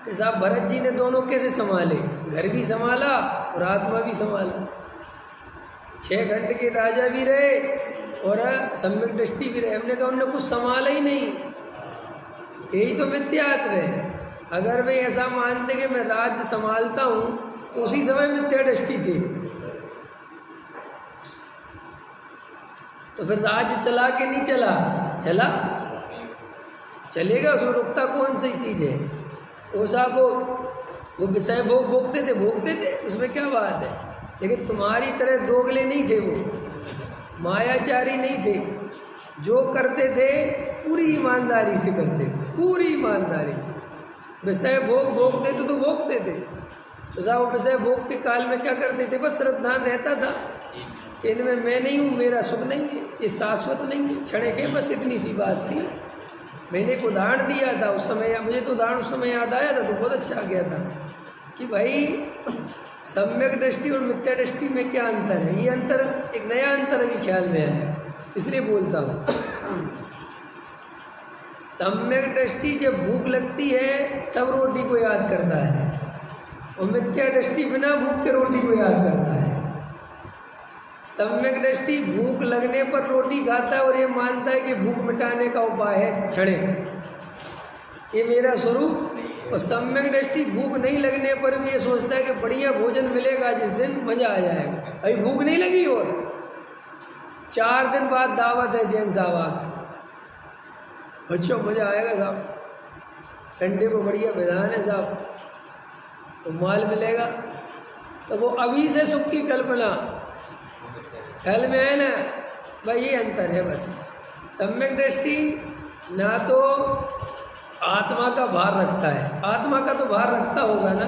कि साहब भरत जी ने दोनों कैसे संभाले, घर भी संभाला और आत्मा भी संभाला। 6 घंटे के राजा भी रहे और सम्यक दृष्टि भी रहे। हमने कहा उन्होंने कुछ संभाला ही नहीं, यही तो मिथ्यात्व है। अगर वे ऐसा मानते कि मैं राज्य संभालता हूँ तो उसी समय मिथ्या दृष्टि थी, तो फिर राज्य चला के नहीं चला, चला चलेगा, उसमें रुकता कौन सी चीज़ है। वो साहब वो विषय भोगते थे, उसमें क्या बात है। लेकिन तुम्हारी तरह दोगले नहीं थे, वो मायाचारी नहीं थे, जो करते थे पूरी ईमानदारी से करते थे, पूरी ईमानदारी से। विषय भोगते तो भोगते थे, तो साहब विषय भोग के काल में क्या करते थे, बस श्रद्धा रहता था कि इनमें मैं नहीं हूँ, मेरा सुख नहीं है, ये शाश्वत नहीं है, क्षण के, बस इतनी सी बात थी। मैंने एक उदाहरण दिया था उस समय, मुझे तो उदाहरण उस समय याद आया था तो बहुत अच्छा आ गया था कि भाई सम्यक दृष्टि और मिथ्या दृष्टि में क्या अंतर है। ये अंतर, एक नया अंतर अभी ख्याल में आया, इसलिए बोलता हूँ। सम्यक दृष्टि जब भूख लगती है तब रोटी को याद करता है, और मिथ्या दृष्टि बिना भूख के रोटी को याद करता है। सम्यक दृष्टि भूख लगने पर रोटी खाता है और ये मानता है कि भूख मिटाने का उपाय है छड़े, ये मेरा स्वरूप। और सम्यक दृष्टि भूख नहीं लगने पर भी ये सोचता है कि बढ़िया भोजन मिलेगा जिस दिन, मजा आ जाएगा। अभी भूख नहीं लगी और 4 दिन बाद दावत है जैन साहब आपकी, अच्छा मजा आएगा साहब, संडे को बढ़िया विधान है साहब, तो माल मिलेगा। तो वो अभी से सुख की कल्पना ख्याल में है ना भाई, ये अंतर है बस। सम्यक दृष्टि ना तो आत्मा का भार रखता है, आत्मा का तो भार रखता होगा ना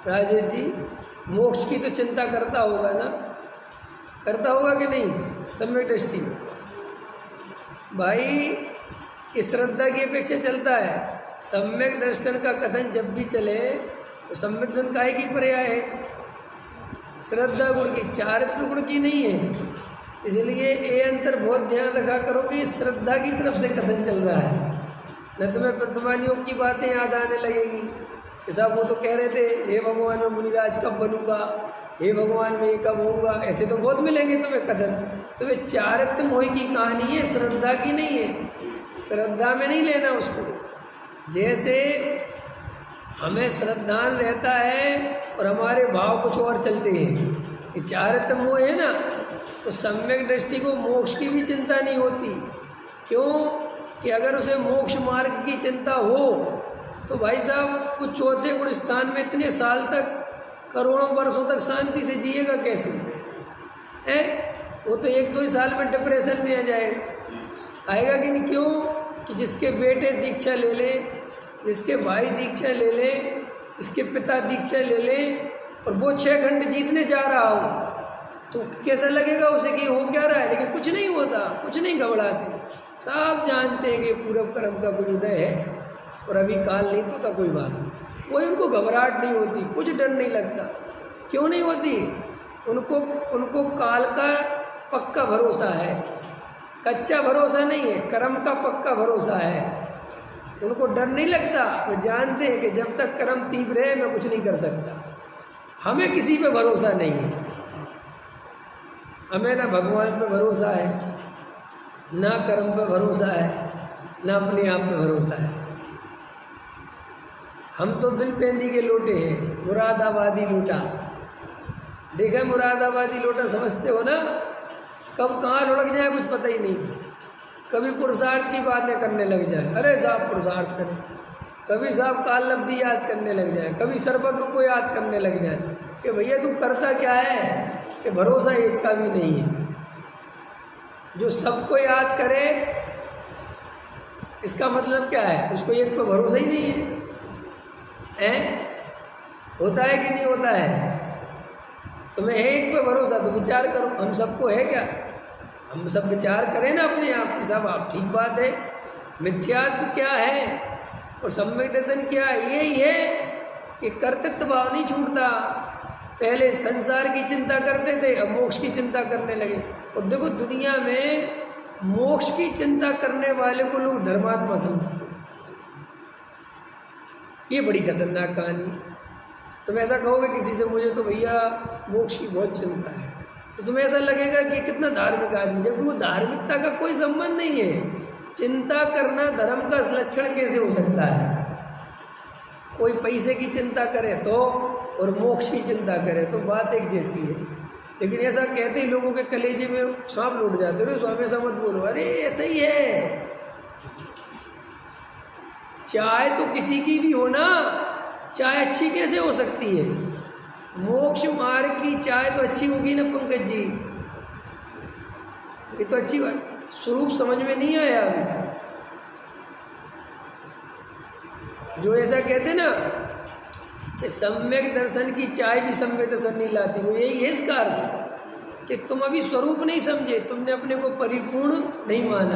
राजेश जी, मोक्ष की तो चिंता करता होगा ना, करता होगा कि नहीं सम्यक दृष्टि भाई, इस श्रद्धा की अपेक्षा चलता है। सम्यक दर्शन का कथन जब भी चले तो सम्यक दर्शन काहे की पर्याय है, श्रद्धा गुण की, चारित्र गुण की नहीं है। इसलिए ये अंतर बहुत ध्यान रखा करो कि श्रद्धा की तरफ से कथन चल रहा है, न तुम्हें वर्तमान योग की बातें याद आने लगेंगी कि साहब वो तो कह रहे थे हे भगवान मैं मुनिराज कब बनूंगा, हे भगवान मैं कब होऊंगा, ऐसे तो बहुत मिलेंगे तुम्हें कथन। तो वे चारित्र मोह की कहानी है, श्रद्धा की नहीं है। श्रद्धा में नहीं लेना उसको, जैसे हमें श्रद्धान रहता है और हमारे भाव कुछ और चलते हैं, ये चारित्र मोह है ना। तो सम्यक दृष्टि को मोक्ष की भी चिंता नहीं होती, क्यों कि अगर उसे मोक्ष मार्ग की चिंता हो तो भाई साहब कुछ चौथे गुण स्थान में इतने साल तक, करोड़ों वर्षों तक शांति से जिएगा कैसे है। वो तो 1-2 ही साल में डिप्रेशन में आ जाएगा, आएगा कि नहीं। क्यों कि जिसके बेटे दीक्षा ले ले, जिसके भाई दीक्षा ले ले, इसके पिता दीक्षा ले ले, और वो 6 घंटे जीतने जा रहा हो तो कैसा लगेगा उसे कि हो क्या रहा है, लेकिन कुछ नहीं होता, कुछ नहीं घबराते। सब जानते हैं कि पूर्व कर्म का कोई उदय है और अभी काल नहीं पका, कोई बात नहीं, कोई उनको घबराहट नहीं होती, कुछ डर नहीं लगता। क्यों नहीं होती, उनको काल का पक्का भरोसा है, कच्चा भरोसा नहीं है, कर्म का पक्का भरोसा है। उनको डर नहीं लगता, वो जानते हैं कि जब तक कर्म तीव्र है मैं कुछ नहीं कर सकता। हमें किसी पे भरोसा नहीं है, हमें ना भगवान पे भरोसा है, ना कर्म पे भरोसा है, ना अपने आप पे भरोसा है। हम तो बिन पेंदी के लोटे हैं, मुरादाबादी लोटा। देखा मुरादाबादी लोटा समझते हो ना, कब कहाँ लुढ़क जाए कुछ पता ही नहीं। कभी पुरुषार्थ की बातें करने लग जाए, अरे साहब पुरुषार्थ करें, कभी साहब काल लब्धि याद करने लग जाए, कभी सर्वज्ञ को याद करने लग जाए कि भैया तू करता क्या है, कि भरोसा एक का भी नहीं है। जो सबको याद करे इसका मतलब क्या है, उसको एक पे भरोसा ही नहीं है। होता है कि नहीं होता है, तुम्हें है एक पे भरोसा तो विचार करो, हम सबको है क्या, हम सब विचार करें ना अपने आप की, सब आप ठीक बात है। मिथ्यात्व क्या है और सम्यक दर्शन क्या है, यही है कि कर्तृत्व भाव नहीं छूटता। पहले संसार की चिंता करते थे, अब मोक्ष की चिंता करने लगे। और देखो दुनिया में मोक्ष की चिंता करने वाले को लोग धर्मात्मा समझते हैं, ये बड़ी खतरनाक कहानी है। तुम ऐसा कहोगे किसी से, मुझे तो भैया मोक्ष की बहुत चिंता है, तो तुम्हें ऐसा लगेगा कि कितना धार्मिक आदमी, जबकि वो धार्मिकता का कोई संबंध नहीं है। चिंता करना धर्म का लक्षण कैसे हो सकता है? कोई पैसे की चिंता करे तो और मोक्ष की चिंता करे तो बात एक जैसी है। लेकिन ऐसा कहते ही लोगों के कलेजे में सांप लौट जाते हो, तो हमेशा मत बोलो अरे ऐसा ही है। चाय तो किसी की भी हो ना, चाय अच्छी कैसे हो सकती है? मोक्ष मार्ग की चाय तो अच्छी होगी ना पंकज जी, ये तो अच्छी बात। स्वरूप समझ में नहीं आया अभी। जो ऐसा कहते ना कि सम्यक दर्शन की चाय भी सम्यक दर्शन नहीं लाती, वो यही है इसका अर्थ कि तुम अभी स्वरूप नहीं समझे, तुमने अपने को परिपूर्ण नहीं माना।